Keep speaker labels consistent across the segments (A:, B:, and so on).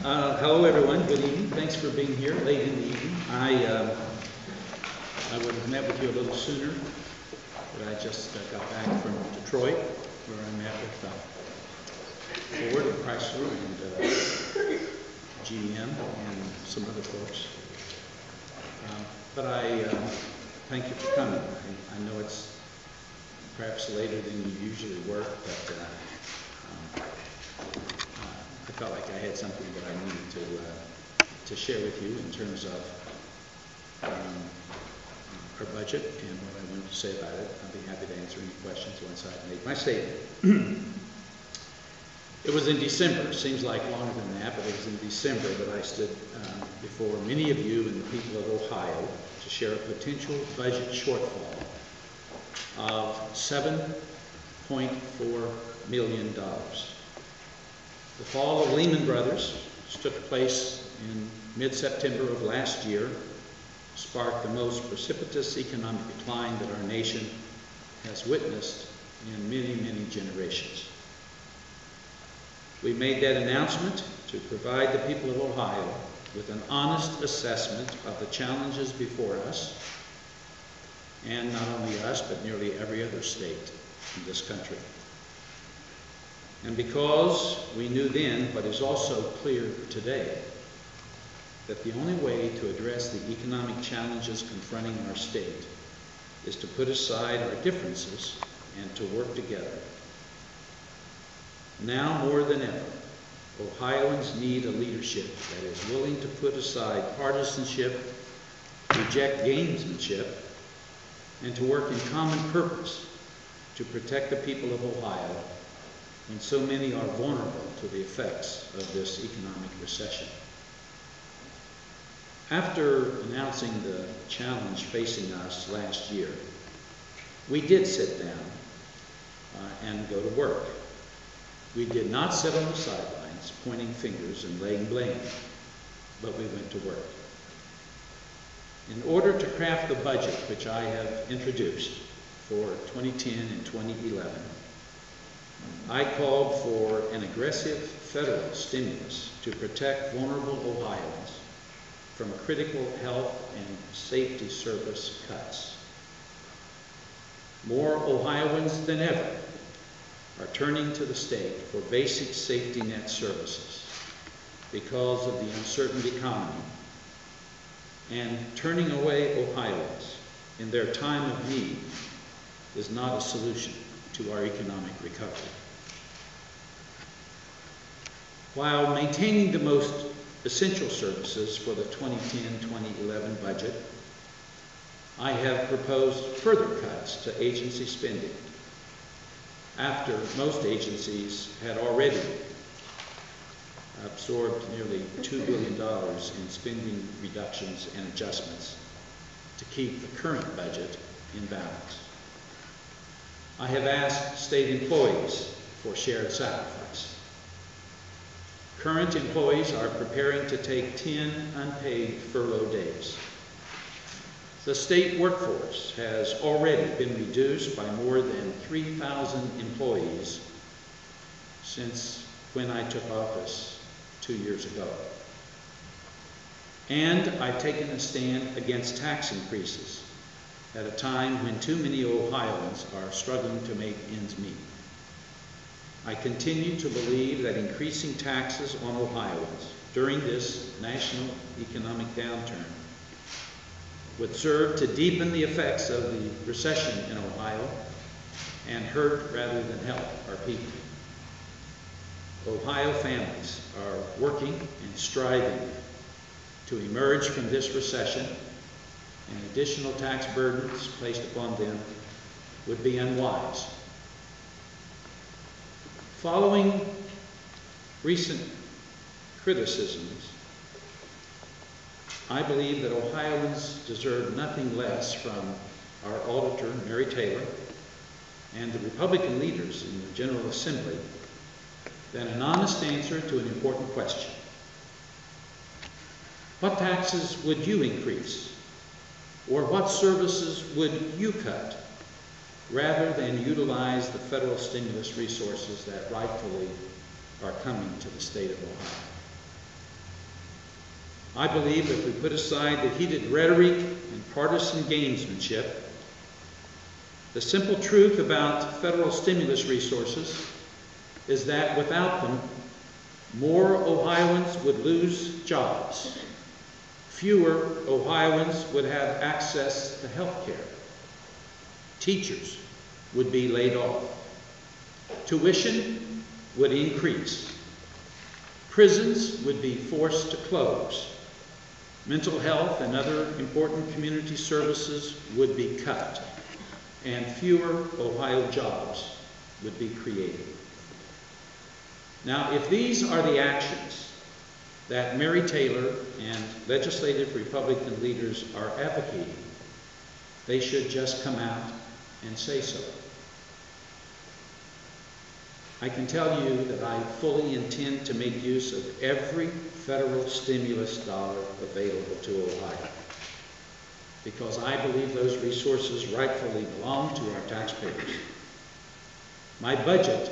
A: Hello, everyone. Good evening. Thanks for being here late in the evening. I would have met with you a little sooner, but I just got back from Detroit, where I met with Ford and Chrysler and GM and some other folks. But I thank you for coming. I know it's perhaps later than you usually work, but I felt like I had something that I needed to share with you in terms of our budget and what I wanted to say about it. I'll be happy to answer any questions once I've made my statement. It was in December. Seems like longer than that, but it was in December that I stood before many of you and the people of Ohio to share a potential budget shortfall of $7.4 million. The fall of Lehman Brothers, which took place in mid-September of last year, sparked the most precipitous economic decline that our nation has witnessed in many, many generations. We made that announcement to provide the people of Ohio with an honest assessment of the challenges before us, and not only us, but nearly every other state in this country. And because we knew then, but is also clear today, that the only way to address the economic challenges confronting our state is to put aside our differences and to work together. Now more than ever, Ohioans need a leadership that is willing to put aside partisanship, reject gamesmanship, and to work in common purpose to protect the people of Ohio when so many are vulnerable to the effects of this economic recession. After announcing the challenge facing us last year, we did sit down and go to work. We did not sit on the sidelines pointing fingers and laying blame, but we went to work. In order to craft the budget which I have introduced for 2010 and 2011, I called for an aggressive federal stimulus to protect vulnerable Ohioans from critical health and safety service cuts. More Ohioans than ever are turning to the state for basic safety net services because of the uncertain economy, and turning away Ohioans in their time of need is not a solution to our economic recovery. While maintaining the most essential services for the 2010-2011 budget, I have proposed further cuts to agency spending after most agencies had already absorbed nearly $2 billion in spending reductions and adjustments to keep the current budget in balance. I have asked state employees for shared sacrifice. Current employees are preparing to take 10 unpaid furlough days. The state workforce has already been reduced by more than 3,000 employees since when I took office 2 years ago. And I've taken a stand against tax increases at a time when too many Ohioans are struggling to make ends meet. I continue to believe that increasing taxes on Ohioans during this national economic downturn would serve to deepen the effects of the recession in Ohio and hurt rather than help our people. Ohio families are working and striving to emerge from this recession, and additional tax burdens placed upon them would be unwise. Following recent criticisms, I believe that Ohioans deserve nothing less from our Auditor Mary Taylor and the Republican leaders in the General Assembly than an honest answer to an important question. What taxes would you increase? Or what services would you cut rather than utilize the federal stimulus resources that rightfully are coming to the state of Ohio. I believe if we put aside the heated rhetoric and partisan gamesmanship, the simple truth about federal stimulus resources is that without them, more Ohioans would lose jobs. Fewer Ohioans would have access to health care. Teachers would be laid off. Tuition would increase. Prisons would be forced to close. Mental health and other important community services would be cut, and fewer Ohio jobs would be created. Now, if these are the actions that Mary Taylor and legislative Republican leaders are advocating, they should just come out and say so. I can tell you that I fully intend to make use of every federal stimulus dollar available to Ohio, because I believe those resources rightfully belong to our taxpayers. My budget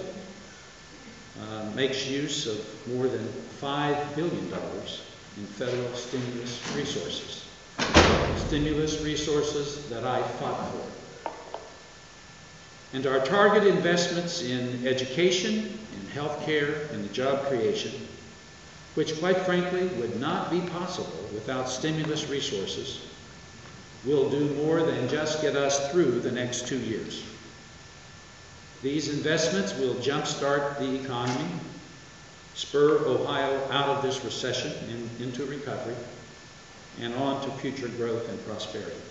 A: makes use of more than $5 billion in federal stimulus resources that I fought for. And our target investments in education, in health care, and job creation, which quite frankly would not be possible without stimulus resources, will do more than just get us through the next 2 years. These investments will jumpstart the economy, spur Ohio out of this recession and into recovery, and on to future growth and prosperity.